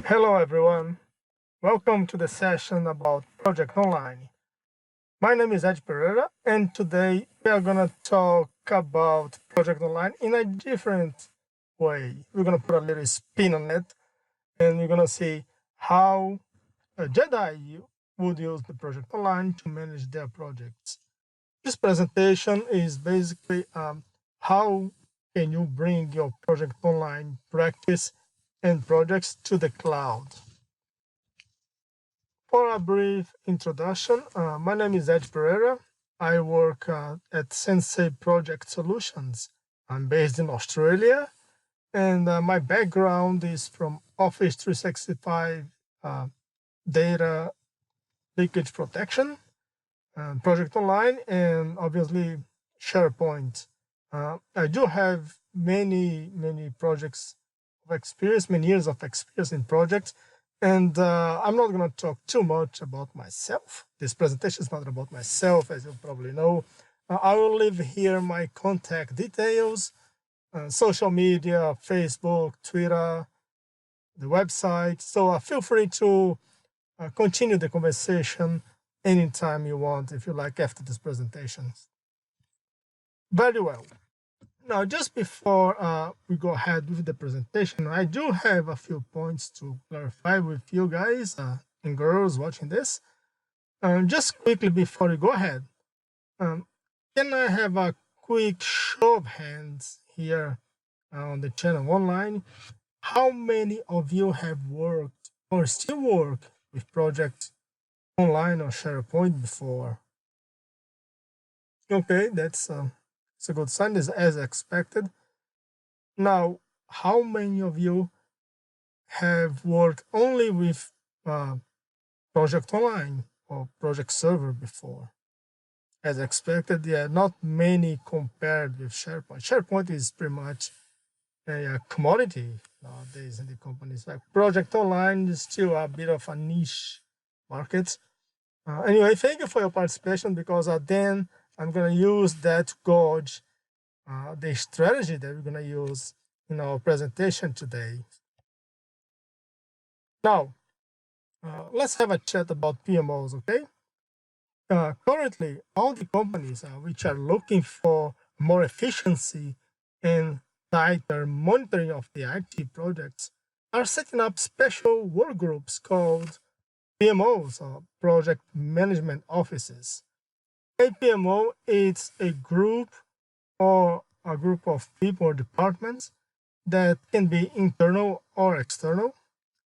Hello everyone, welcome to the session about Project Online. My name is Edge Pereira and today we are going to talk about Project Online in a different way. We're going to put a little spin on it and we're going to see how a Jedi would use the Project Online to manage their projects. This presentation is basically how can you bring your Project Online practice and projects to the cloud. For a brief introduction, my name is Edge Pereira. I work at Sensei Project Solutions. I'm based in Australia, and my background is from Office 365 data leakage protection, Project Online, and obviously SharePoint. I do have many projects of experience, many years of experience in projects, and I'm not going to talk too much about myself. This presentation is not about myself, as you probably know. I will leave here my contact details, social media, Facebook, Twitter, the website. So feel free to continue the conversation anytime you want, if you like, after this presentation. Very well. Now, just before we go ahead with the presentation, I do have a few points to clarify with you guys and girls watching this. Just quickly before we go ahead, can I have a quick show of hands here on the channel online? How many of you have worked or still work with projects online or SharePoint before? Okay, it's a good sign, as expected. Now, how many of you have worked only with Project Online or Project Server before? As expected, yeah, not many compared with SharePoint. SharePoint is pretty much a commodity nowadays in the companies. Like Project Online is still a bit of a niche market. Anyway, thank you for your participation, because then I'm going to use that to gauge the strategy that we're going to use in our presentation today. Now, let's have a chat about PMOs, okay? Currently, all the companies which are looking for more efficiency and tighter monitoring of the IT projects are setting up special work groups called PMOs, or Project Management Offices. A PMO is a group or a group of people or departments that can be internal or external,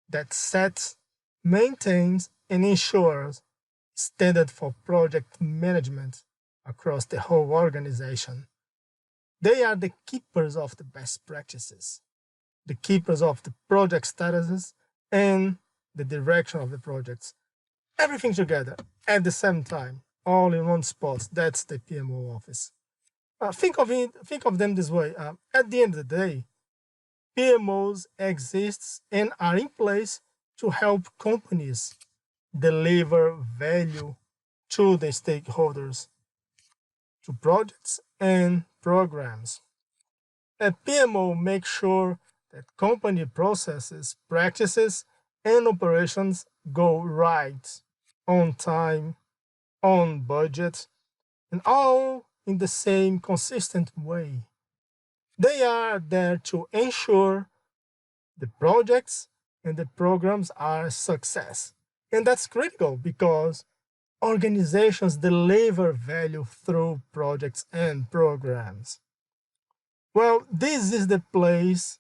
that sets, maintains, and ensures standard for project management across the whole organization. They are the keepers of the best practices, the keepers of the project statuses and the direction of the projects. Everything together at the same time, all in one spot. That's the PMO office. Think of them this way. At the end of the day, PMOs exist and are in place to help companies deliver value to the stakeholders, to projects and programs. A PMO makes sure that company processes, practices, and operations go right, on time, on budget, and all in the same consistent way. They are there to ensure the projects and the programs are a success. And that's critical because organizations deliver value through projects and programs. Well, this is the place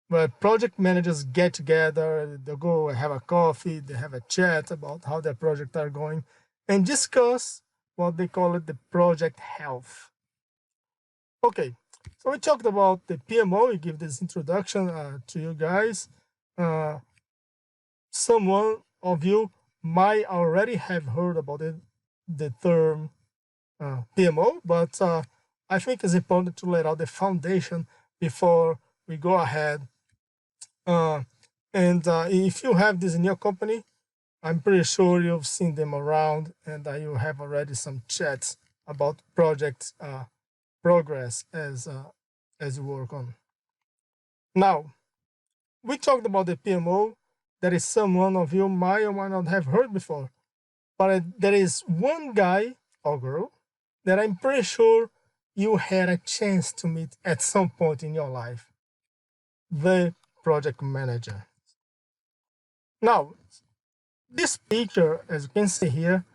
where project managers get together, they go have a coffee, they have a chat about how their projects are going, and discuss what they call it the project health. Okay, so we talked about the PMO. We give this introduction to you guys. Someone of you might already have heard about it, the term PMO, but I think it's important to lay out the foundation before we go ahead. If you have this in your company, I'm pretty sure you've seen them around, and you have already some chats about project progress as you work on. Now, we talked about the PMO, that is someone of you might or might not have heard before. But there is one guy or girl that I'm pretty sure you had a chance to meet at some point in your life: the project manager. Now, this picture, as you can see here,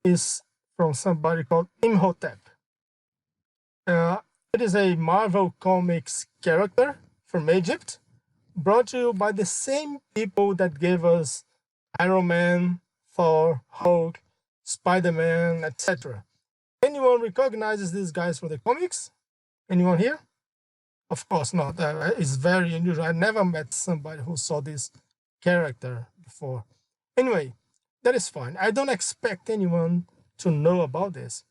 is from somebody called Imhotep. It is a Marvel Comics character from Egypt, brought to you by the same people that gave us Iron Man, Thor, Hulk, Spider-Man, etc. Anyone recognizes these guys from the comics? Anyone here? Of course not. It's very unusual. I never met somebody who saw this character before. Anyway, that is fine. I don't expect anyone to know about this.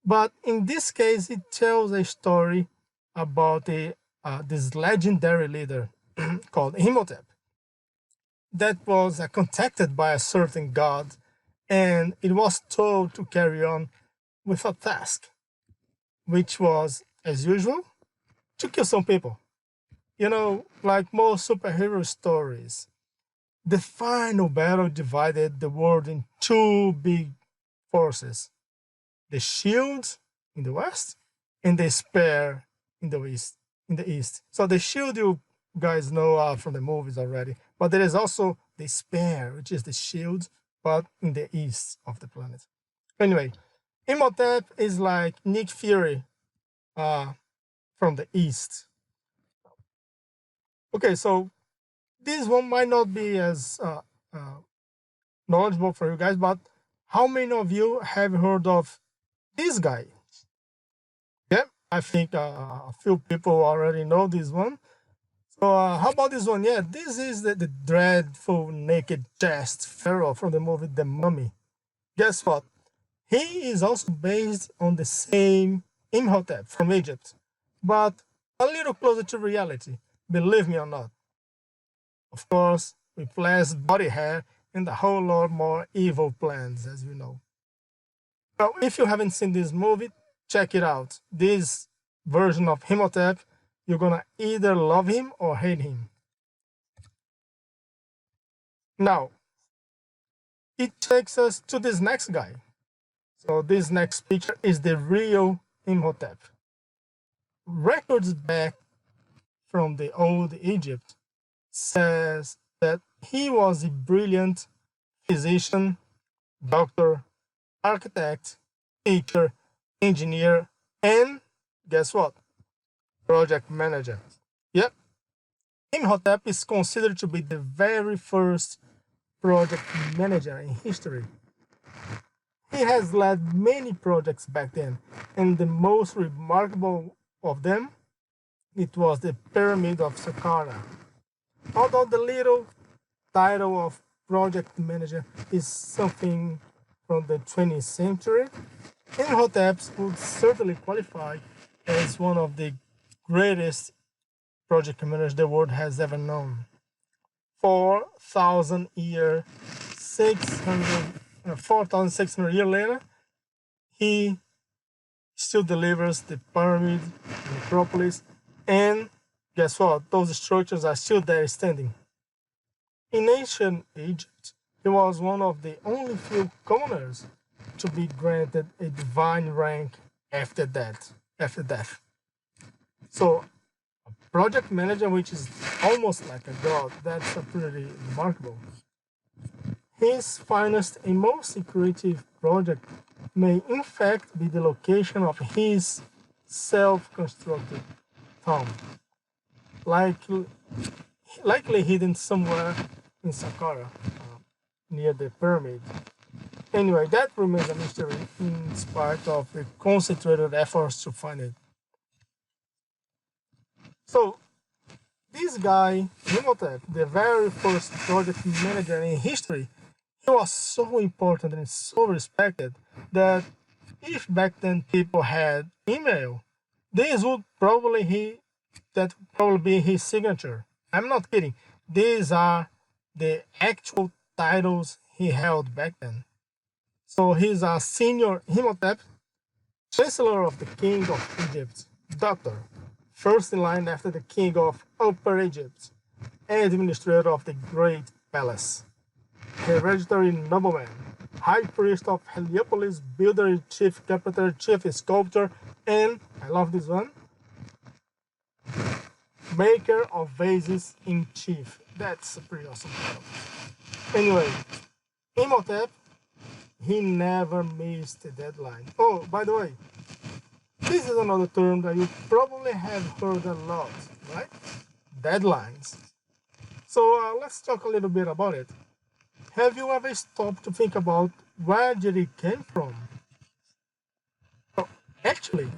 But in this case, it tells a story about this legendary leader called Imhotep that was contacted by a certain god, and it was told to carry on with a task, which was, as usual, to kill some people. You know, like most superhero stories, the final battle divided the world in two big forces: the shield in the west and the spear in the east. So the shield, you guys know from the movies already, but there is also the spear, which is the shield, but in the east of the planet. Anyway, Imhotep is like Nick Fury from the east. Okay, so this one might not be as knowledgeable for you guys, but how many of you have heard of this guy? Yeah, I think a few people already know this one. So how about this one? Yeah, this is the dreadful naked chest pharaoh from the movie The Mummy. Guess what? He is also based on the same Imhotep from Egypt, but a little closer to reality, believe me or not. Of course, with less body hair and a whole lot more evil plans, as you know. Well, if you haven't seen this movie, check it out. This version of Imhotep, you're gonna either love him or hate him. Now, it takes us to this next guy. So this next picture is the real Imhotep. Records back from the old Egypt says that he was a brilliant physician, doctor, architect, teacher, engineer, and guess what? Project manager. Yep. Imhotep is considered to be the very first project manager in history. He has led many projects back then, and the most remarkable of them, it was the Pyramid of Saqqara. Although the little title of project manager is something from the 20th century, Imhotep would certainly qualify as one of the greatest project managers the world has ever known. 4,000 years, 4,600 years later, he still delivers the pyramid, the necropolis, and guess what? Those structures are still there standing. In ancient Egypt, he was one of the only few commoners to be granted a divine rank after death. So, a project manager, which is almost like a god, that's pretty remarkable. His finest and most secretive project may in fact be the location of his self-constructed tomb, likely hidden somewhere in Saqqara, near the pyramid. Anyway, that remains a mystery in spite of the concentrated efforts to find it. So, this guy, Imhotep, the very first project manager in history, he was so important and so respected that if back then people had email, this would probably be his signature. I'm not kidding. These are the actual titles he held back then. So he's a senior Imhotep, Chancellor of the King of Egypt, Doctor, first in line after the King of Upper Egypt, administrator of the Great Palace, hereditary nobleman, high priest of Heliopolis, builder, chief carpenter, chief sculptor, and, I love this one, maker of vases in chief. That's a pretty awesome title. Anyway, Imhotep, he never missed a deadline. Oh, by the way, this is another term that you probably have heard a lot, right? Deadlines. So let's talk a little bit about it. Have you ever stopped to think about where did it came from? Oh, actually,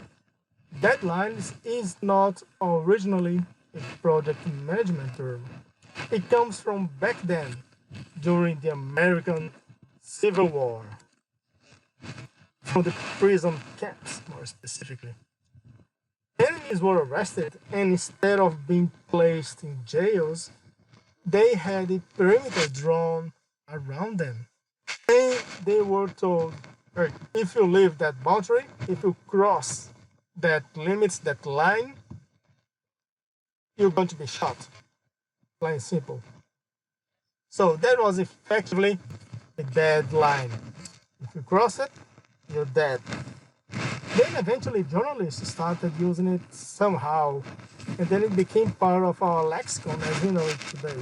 deadlines is not originally a project management term. It comes from back then, during the American Civil War, from the prison camps more specifically. Enemies were arrested, and instead of being placed in jails, they had a perimeter drawn around them. And they were told, hey, if you leave that boundary, if you cross that limits, that line, you're going to be shot. Plain and simple. So that was effectively a deadline. If you cross it, you're dead. Then eventually journalists started using it somehow, and then it became part of our lexicon as we know it today.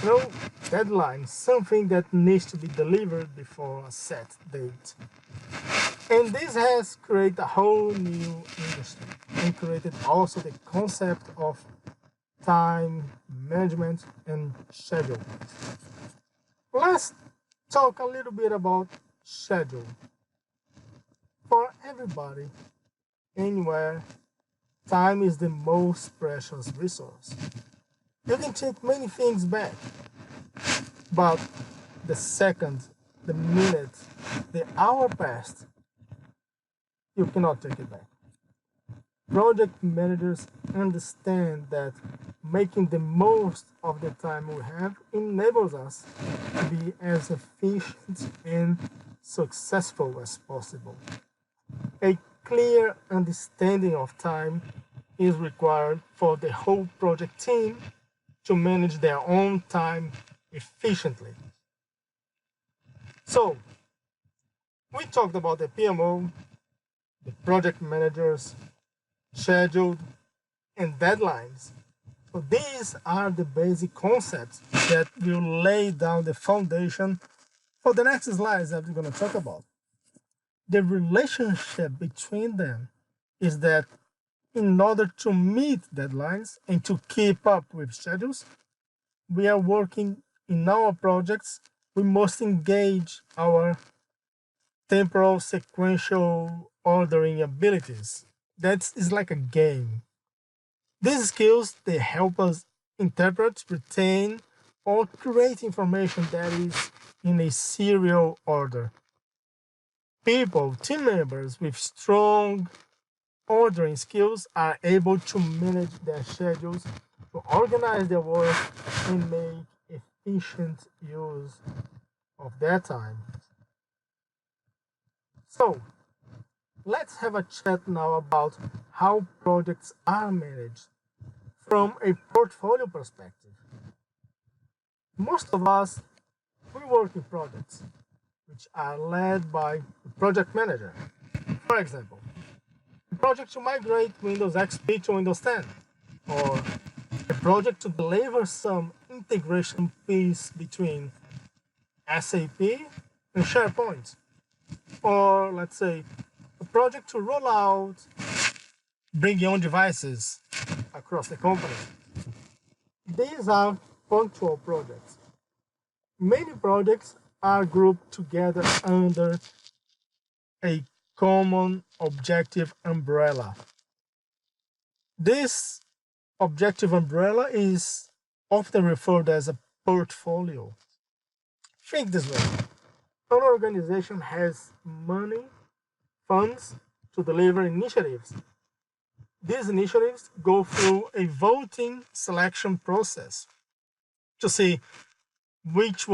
You know, deadline, something that needs to be delivered before a set date. And this has created a whole new industry and created also the concept of time management and schedule. Let's talk a little bit about schedule. For everybody, anywhere, time is the most precious resource. You can take many things back, but the second, the minute, the hour passed, you cannot take it back. Project managers understand that making the most of the time we have enables us to be as efficient and successful as possible. A clear understanding of time is required for the whole project team to manage their own time efficiently. So, we talked about the PMO, the project managers, scheduled, and deadlines. So these are the basic concepts that will lay down the foundation for the next slides that we're going to talk about. The relationship between them is that in order to meet deadlines and to keep up with schedules, we are working in our projects, we must engage our temporal sequential ordering abilities. That is like a game. These skills, they help us interpret, retain, or create information that is in a serial order. People, team members with strong ordering skills are able to manage their schedules, to organize their work, and make efficient use of their time. So, let's have a chat now about how projects are managed from a portfolio perspective. Most of us, we work in projects which are led by the project manager. For example, a project to migrate Windows XP to Windows 10, or a project to deliver some integration piece between SAP and SharePoint, or let's say a project to roll out bring your own devices across the company. These are punctual projects. Many projects are grouped together under a common objective umbrella. This objective umbrella is often referred as a portfolio. Think this way. An organization has money, funds to deliver initiatives. These initiatives go through a voting selection process to see which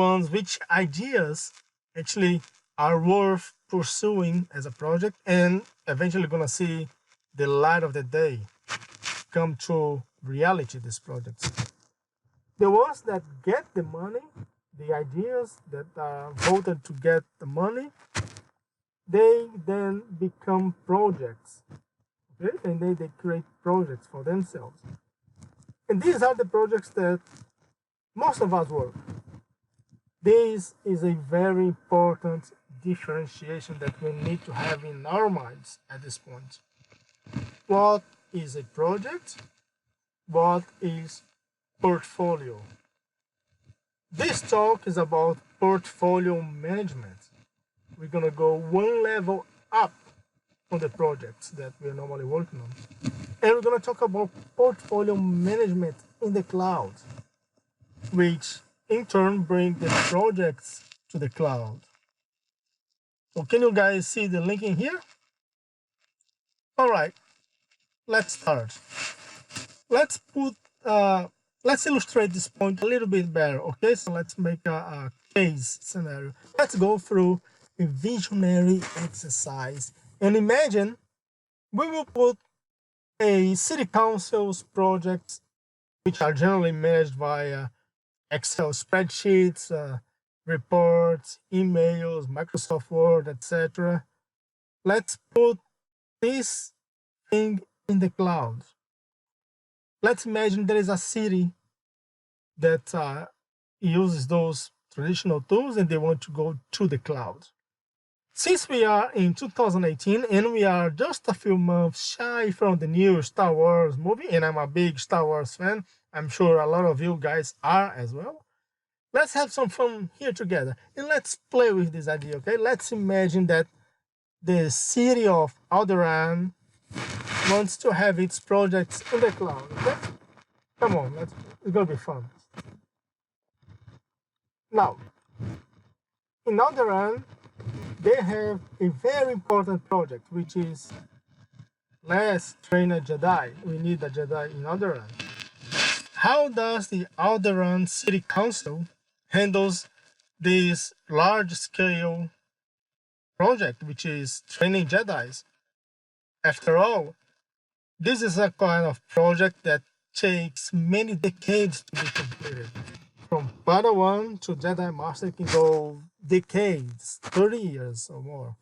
ideas actually are worth pursuing as a project and eventually gonna see the light of the day, come to reality, these projects. The ones that get the money, the ideas that are voted to get the money, they then become projects. Okay? And they create projects for themselves. And these are the projects that most of us work. This is a very important differentiation that we need to have in our minds at this point. What is a project? What is portfolio? This talk is about portfolio management. We're going to go one level up on the projects that we're normally working on. And we're going to talk about portfolio management in the cloud, which in turn bring the projects to the cloud. So can you guys see the link in here? All right, let's start. Let's illustrate this point a little bit better. Okay, so let's make a case scenario. Let's go through a visionary exercise and imagine we will put a city council's projects, which are generally managed via Excel spreadsheets, reports, emails, Microsoft Word, etc. Let's put this thing in the cloud. Let's imagine there is a city that uses those traditional tools and they want to go to the cloud. Since we are in 2018 and we are just a few months shy from the new Star Wars movie, and I'm a big Star Wars fan, I'm sure a lot of you guys are as well. Let's have some fun here together and let's play with this idea, okay? Let's imagine that the city of Alderaan wants to have its projects in the cloud, okay? Come on, it's gonna be fun. Now, in Alderaan, they have a very important project, which is let's train a Jedi. We need a Jedi in Alderaan. How does the Alderaan City Council handles this large-scale project, which is training Jedis? After all, this is a kind of project that takes many decades to be completed. From Padawan to Jedi Master can go decades, 30 years or more.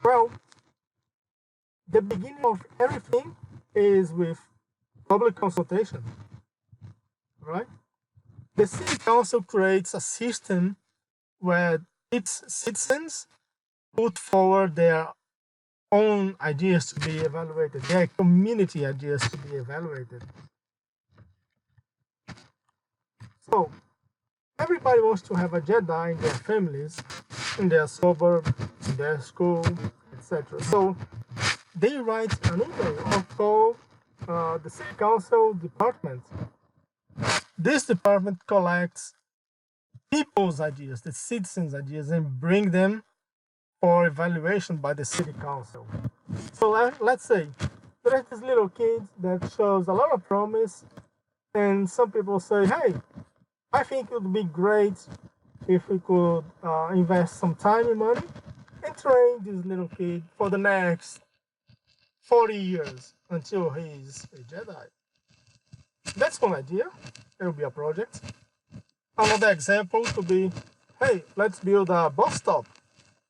Well, the beginning of everything is with public consultation, right? The city council creates a system where its citizens put forward their own ideas to be evaluated, their community ideas to be evaluated. So everybody wants to have a Jedi in their families, in their suburb, in their school, etc. So they write an email or call the city council department. This department collects people's ideas, the citizens' ideas, and bring them for evaluation by the city council. So let's say there's this little kid that shows a lot of promise, and some people say, hey, I think it would be great if we could invest some time and money and train this little kid for the next 40 years until he's a Jedi. That's one idea. It will be a project. Another example could be, hey, let's build a bus stop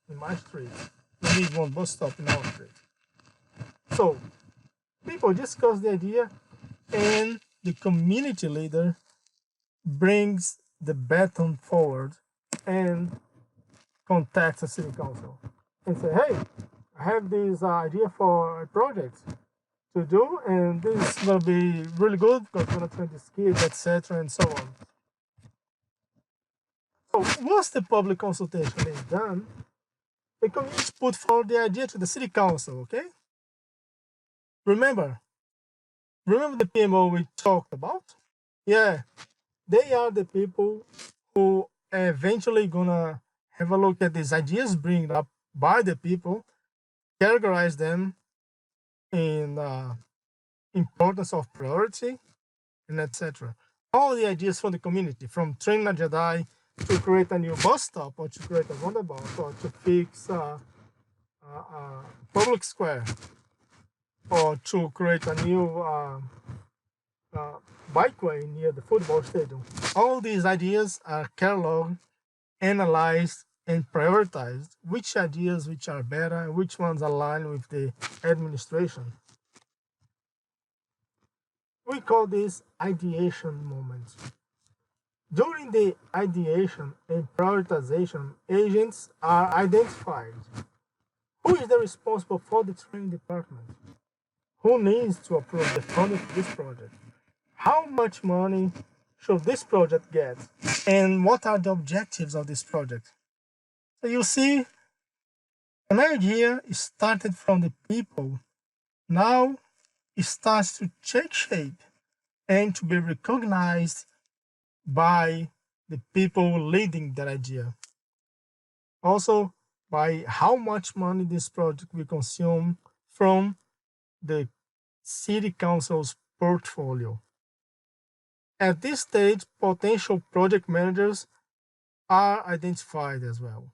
in my street. We need one bus stop in our street. So people discuss the idea and the community leader brings the baton forward and contacts the city council and say, hey, I have this idea for a project to do, and this is going to be really good because we're going to train this kid, etc., and so on. So once the public consultation is done, the community put forward the idea to the city council, okay? Remember the PMO we talked about? Yeah, they are the people who are eventually gonna have a look at these ideas bring up by the people, categorize them in importance of priority, and etc. All the ideas from the community, from training a Jedi to create a new bus stop, or to create a roundabout, or to fix a public square, or to create a new bikeway near the football stadium. All these ideas are cataloged, analyzed, and prioritized. Which ideas which are better, which ones align with the administration. We call this ideation moment. During the ideation and prioritization, agents are identified. Who is the responsible for the training department? Who needs to approve the funding for this project? How much money should this project get? And what are the objectives of this project? So you see, an idea started from the people. Now it starts to take shape and to be recognized by the people leading that idea. Also, by how much money this project will consume from the city council's portfolio. At this stage, potential project managers are identified as well.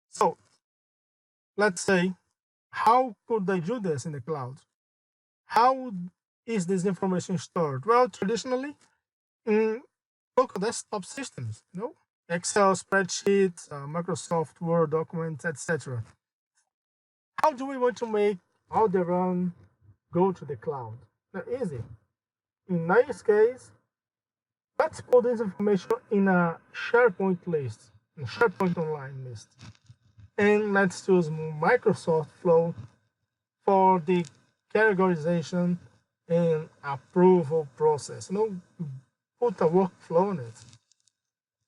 So let's say, how could they do this in the cloud? How is this information stored? Well, traditionally, in local desktop systems, Excel spreadsheets, Microsoft Word documents, etc. How do we want to make Alderon go to the cloud? Now, easy. In this case, let's put this information in a SharePoint list, a SharePoint Online list. And let's use Microsoft Flow for the categorization and approval process. Put a workflow on it.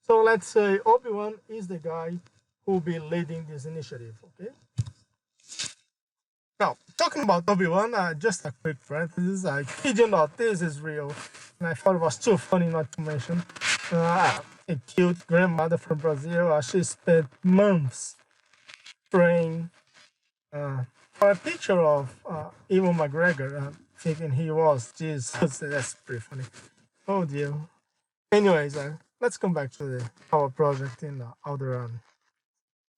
So let's say Obi-Wan is the guy who will be leading this initiative, okay? Now, talking about Obi-Wan, just a quick parenthesis. I kid you not, this is real. And I thought it was too funny not to mention. A cute grandmother from Brazil, she spent months praying for a picture of Ewan McGregor, thinking he was Jesus. That's pretty funny. Oh dear. Anyways, let's come back to our project in Alderaan.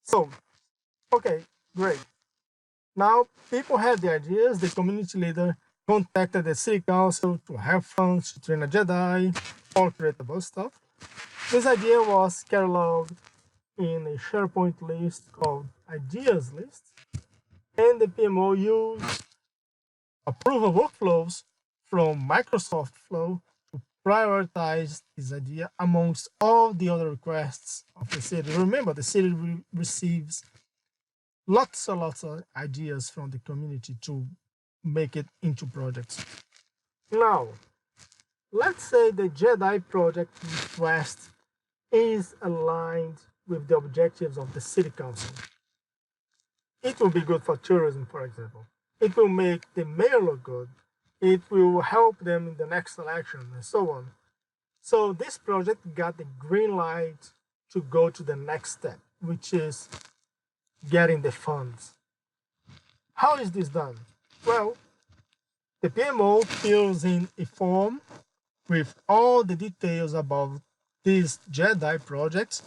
So, okay, great. Now, people had the ideas. The community leader contacted the city council to have funds to train a Jedi or create about stuff. This idea was cataloged in a SharePoint list called Ideas List, and the PMO used approval workflows from Microsoft Flow to prioritize this idea amongst all the other requests of the city. Remember, the city receives lots of ideas from the community to make it into projects. Now, let's say the Jedi project request is aligned with the objectives of the city council. It will be good for tourism, for example. It will make the mayor look good. It will help them in the next election, and so on. So this project got the green light to go to the next step, which is getting the funds. How is this done? Well, the PMO fills in a form with all the details about this Jedi project.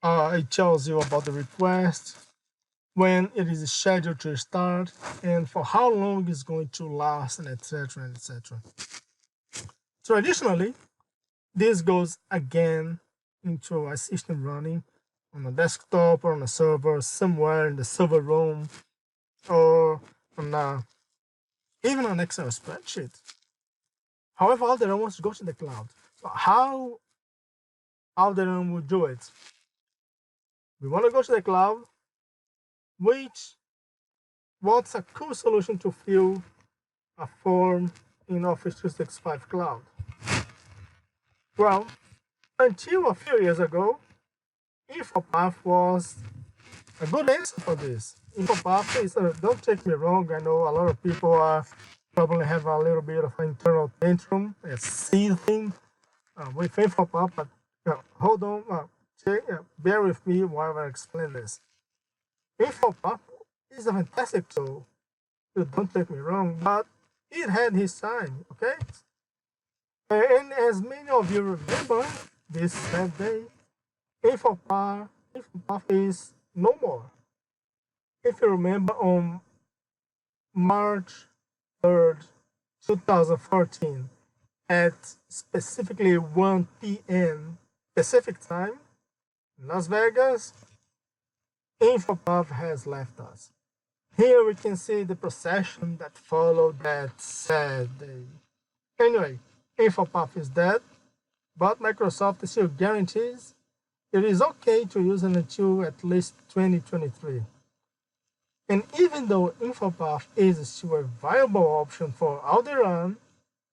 It tells you about the request, when it is scheduled to start, and for how long it's going to last, and etc. and etc. Traditionally, this goes again into a system running on a desktop or on a server somewhere in the server room, or on even an Excel spreadsheet. However, Alderaan wants to go to the cloud. So how Alderaan will do it? We want to go to the cloud, what's a cool solution to fill a form in Office 365 Cloud? Well, until a few years ago, InfoPath was a good answer for this. InfoPath is, don't take me wrong, I know a lot of people probably have a little bit of an internal tantrum, a seething with InfoPath, but hold on, bear with me while I explain this. InfoPath is a fantastic tool, don't take me wrong, but it had his time, okay? And as many of you remember, this sad day, InfoPath is no more. If you remember, on March 3rd, 2014 at specifically 1 p.m. Pacific time in Las Vegas, InfoPuff has left us. Here we can see the procession that followed that sad day. Anyway, InfoPuff is dead, but Microsoft still guarantees it is okay to use it until at least 2023. And even though InfoPuff is still a viable option for Alderaan,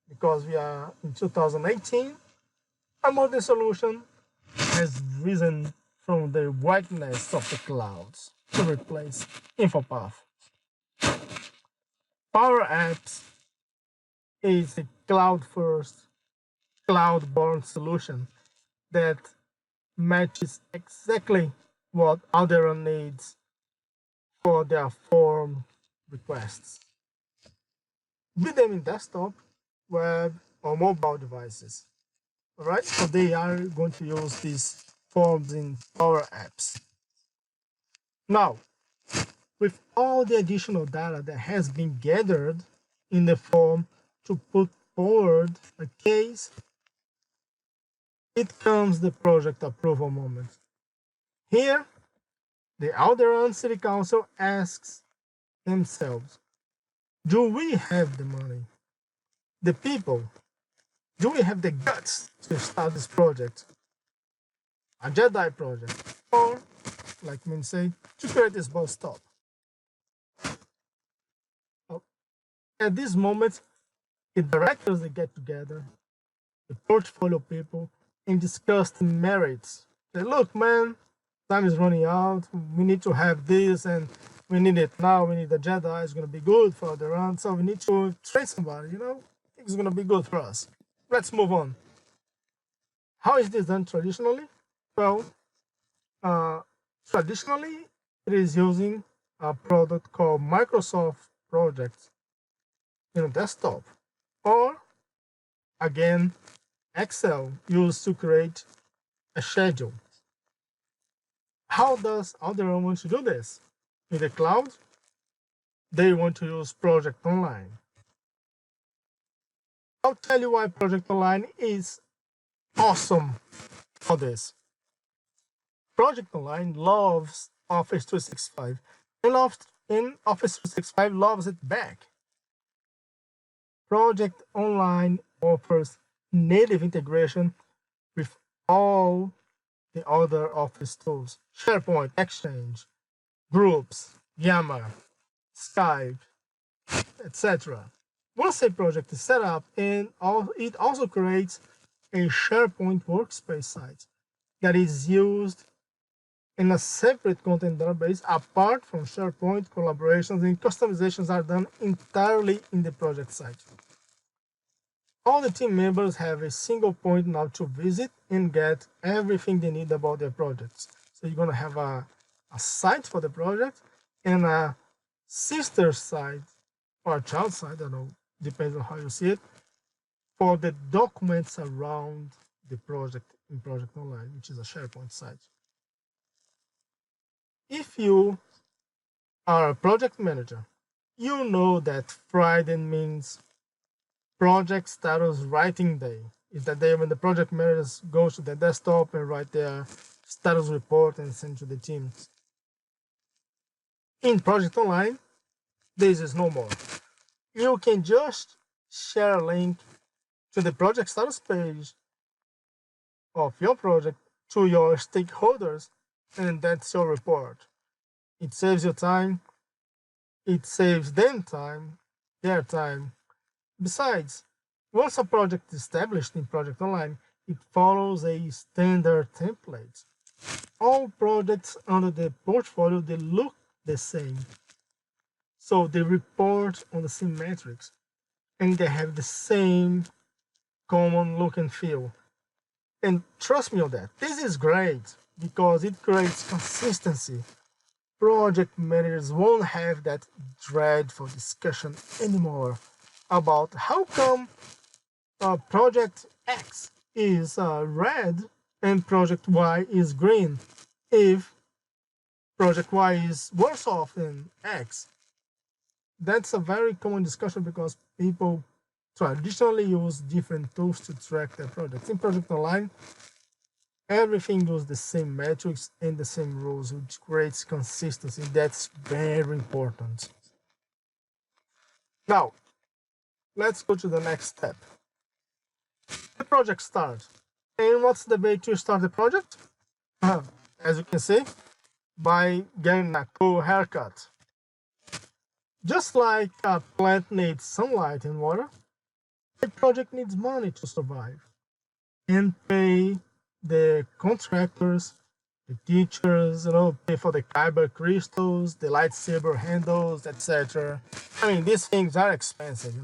because we are in 2018, a modern solution has risen from the whiteness of the clouds to replace InfoPuff. Power Apps is a cloud-first, cloud-born solution that matches exactly what Alderaan needs for their form requests. Be them in desktop, web, or mobile devices. All right, so they are going to use these forms in Power Apps. Now, with all the additional data that has been gathered in the form to put forward a case, it comes the project approval moment. Here, the Alderaan City Council asks themselves, do we have the money, the people? Do we have the guts to start this project? A Jedi project, or, like men say, to create this bus stop. At this moment, the directors they get together, the portfolio people, and discuss the merits. Say, look, man, time is running out. We need to have this, and we need it now. We need a Jedi. It's going to be good for the run. So we need to train somebody, I think it's going to be good for us. Let's move on. How is this done traditionally? Well, traditionally, it is using a product called Microsoft Project in a desktop, or again, Excel used to create a schedule. How does Alderaan want to do this? In the cloud, they want to use Project Online. I'll tell you why Project Online is awesome for this. Project Online loves Office 365, and Office 365 loves it back. Project Online offers native integration with all the other Office tools: SharePoint, Exchange, Groups, Yammer, Skype, etc. Once a project is set up, it also creates a SharePoint workspace site that is used in a separate content database apart from SharePoint. Collaborations and customizations are done entirely in the project site. All the team members have a single point now to visit and get everything they need about their projects. So you're going to have a site for the project and a sister site or a child site, I don't know, depends on how you see it, for the documents around the project in Project Online, which is a SharePoint site. If you are a project manager, you know that Friday means project status writing day. Is the day when the project managers go to the desktop and write their status report and send to the teams. In Project Online, this is no more. You can just share a link to the project status page of your project to your stakeholders, and that's your report. It saves you time. It saves them time, their time. Besides, once a project is established in Project Online, it follows a standard template. All projects under the portfolio, they look the same. So they report on the same metrics, and they have the same common look and feel. And trust me on that. This is great because it creates consistency. Project managers won't have that dreadful discussion anymore about how come project X is red and project Y is green if project Y is worse off than X. That's a very common discussion because people traditionally use different tools to track their projects. In Project Online, everything uses the same metrics and the same rules, which creates consistency. That's very important. Now, let's go to the next step. The project starts. And what's the way to start the project? As you can see, by getting a cool haircut. Just like a plant needs sunlight and water, a project needs money to survive and pay the contractors, the teachers, pay for the kyber crystals, the lightsaber handles, etc. I mean, these things are expensive.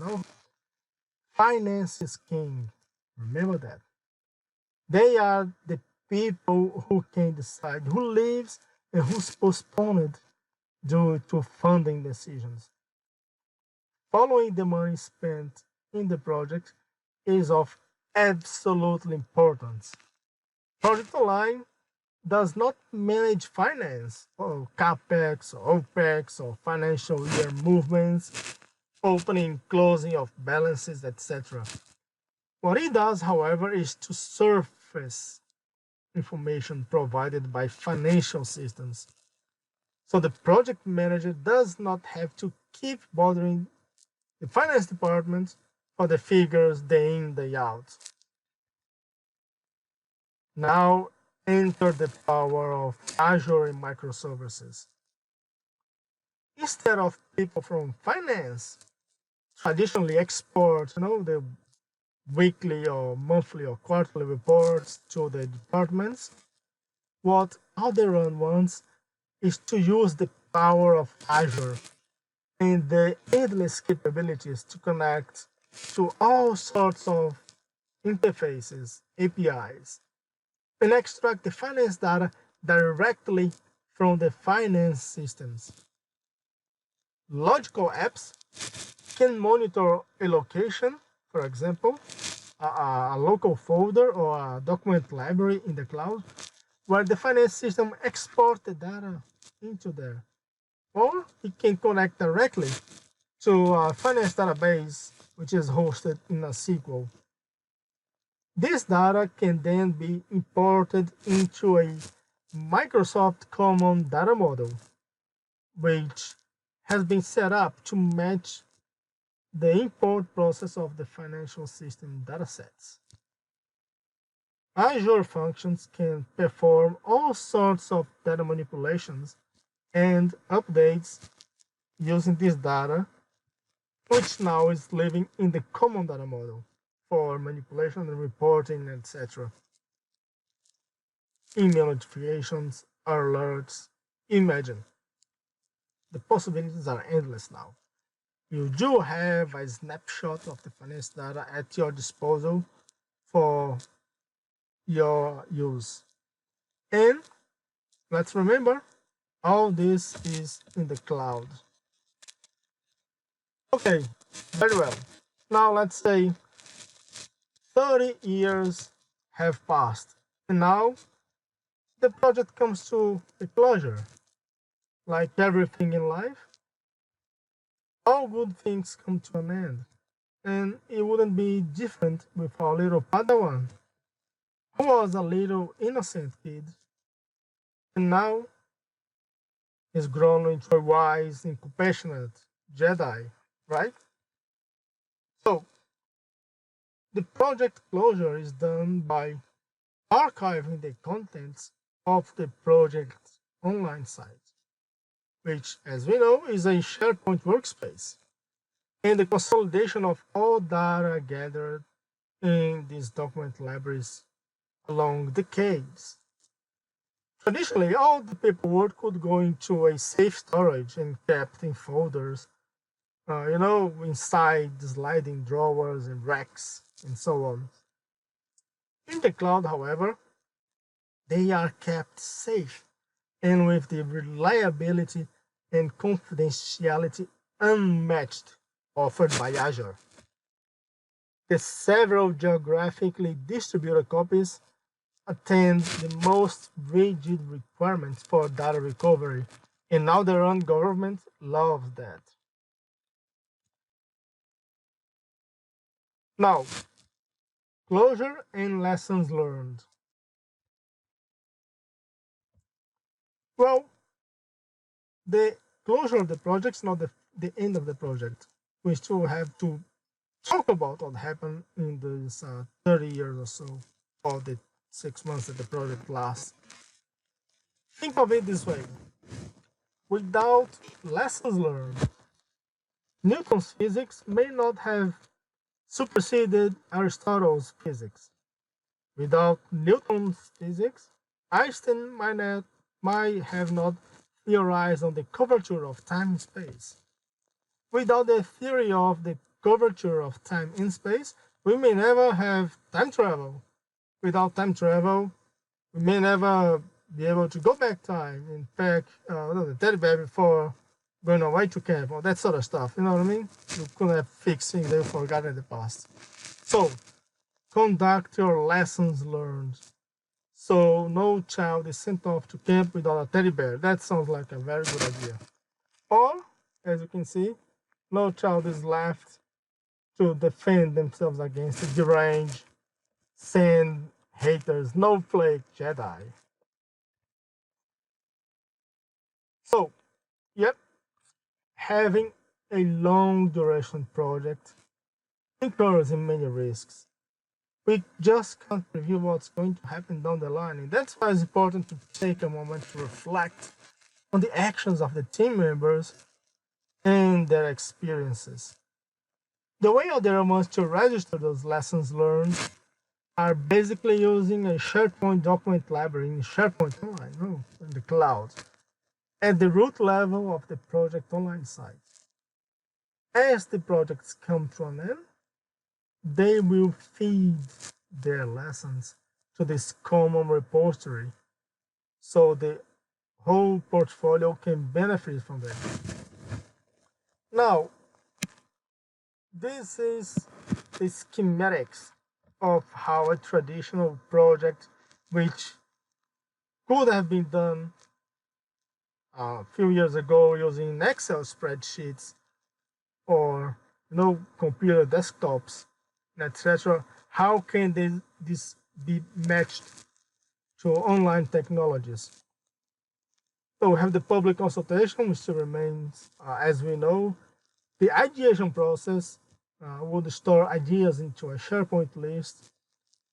Finance is king. Remember that. They are the people who can decide who lives and who's postponed due to funding decisions. Following the money spent in the project is of absolute importance. Project Online does not manage finance or capex or opex or financial year movements, opening, closing of balances, etc. What it does, however, is to surface information provided by financial systems. So the project manager does not have to keep bothering the finance department for the figures day in, day out. Now enter the power of Azure and microservices. Instead of people from finance traditionally export, the weekly or monthly or quarterly reports to the departments, what Alderon wants is to use the power of Azure and the endless capabilities to connect to all sorts of interfaces, APIs, and extract the finance data directly from the finance systems. Logical apps can monitor a location, for example, a local folder or a document library in the cloud, where the finance system exports the data into there. Or it can connect directly to a finance database, which is hosted in a SQL. This data can then be imported into a Microsoft Common Data Model, which has been set up to match the import process of the financial system datasets. Azure functions can perform all sorts of data manipulations and updates using this data, which now is living in the common data model for manipulation and reporting, etc. Email notifications, alerts. Imagine. The possibilities are endless now. You do have a snapshot of the finance data at your disposal for your use. And let's remember, all this is in the cloud. Okay, very well. Now let's say 30 years have passed, and now the project comes to a closure. Like everything in life, all good things come to an end, and it wouldn't be different with our little Padawan, who was a little innocent kid, and now is grown into a wise and compassionate Jedi, right? So, the project closure is done by archiving the contents of the project's online site, which, as we know, is a SharePoint workspace, and the consolidation of all data gathered in these document libraries along decades. Traditionally, all the paperwork could go into a safe storage and kept in folders, inside the sliding drawers and racks and so on. In the cloud, however, they are kept safe and with the reliability and confidentiality unmatched offered by Azure. The several geographically distributed copies attend the most rigid requirements for data recovery, and now their own government loves that. Now, closure and lessons learned. Well, the closure of the project is not the end of the project. We still have to talk about what happened in these 30 years or so, or the 6 months that the project lasts. Think of it this way. Without lessons learned, Newton's physics may not have superseded Aristotle's physics. Without Newton's physics, Einstein might have not theorized on the curvature of time and space. Without the theory of the curvature of time and space, we may never have time travel. Without time travel, we may never be able to go back time and pack the teddy bear before going away to camp or that sort of stuff. You know what I mean? You couldn't have fixed things that you forgot in the past. So, conduct your lessons learned. So, no child is sent off to camp without a teddy bear. That sounds like a very good idea. Or, as you can see, no child is left to defend themselves against the deranged, sand haters, snowflake Jedi. So, yep, having a long duration project incurs many risks. We just can't preview what's going to happen down the line, and that's why it's important to take a moment to reflect on the actions of the team members and their experiences. The way Odera wants to register those lessons learned are basically using a SharePoint document library in SharePoint Online, in the cloud, at the root level of the project online site. As the projects come to an end, they will feed their lessons to this common repository so the whole portfolio can benefit from them. Now, this is the schematics of how a traditional project, which could have been done a few years ago using Excel spreadsheets or computer desktops, etc. How can this be matched to online technologies? So we have the public consultation, which still remains, as we know. The ideation process would store ideas into a SharePoint list.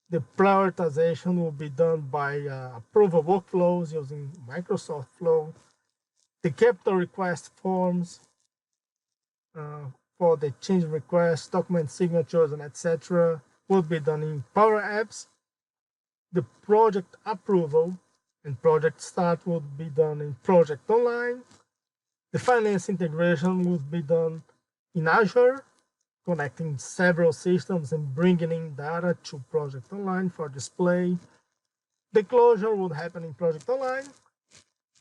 The prioritization will be done by approval workflows using Microsoft Flow. The capital request forms for the change requests, document signatures, and etc. will be done in Power Apps. The project approval and project start would be done in Project Online. The finance integration would be done in Azure, connecting several systems and bringing in data to Project Online for display. The closure would happen in Project Online,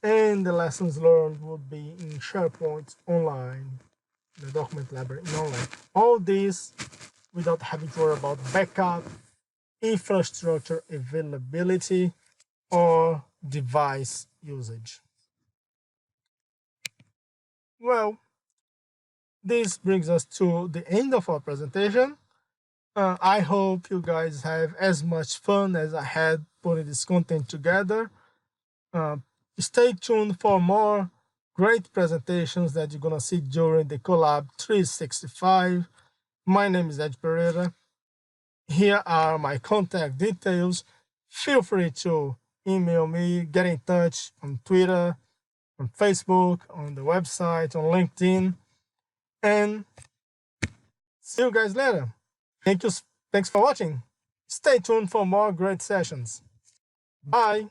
and the lessons learned would be in SharePoint Online, the document library in online. All this without having to worry about backup, infrastructure availability, or device usage. Well, this brings us to the end of our presentation. I hope you guys have as much fun as I had putting this content together. Stay tuned for more great presentations that you're gonna see during the Collab365. My name is Edge Pereira. Here are my contact details. Feel free to email me, get in touch on Twitter, on Facebook, on the website, on LinkedIn, and see you guys later. Thanks for watching. Stay tuned for more great sessions. Bye.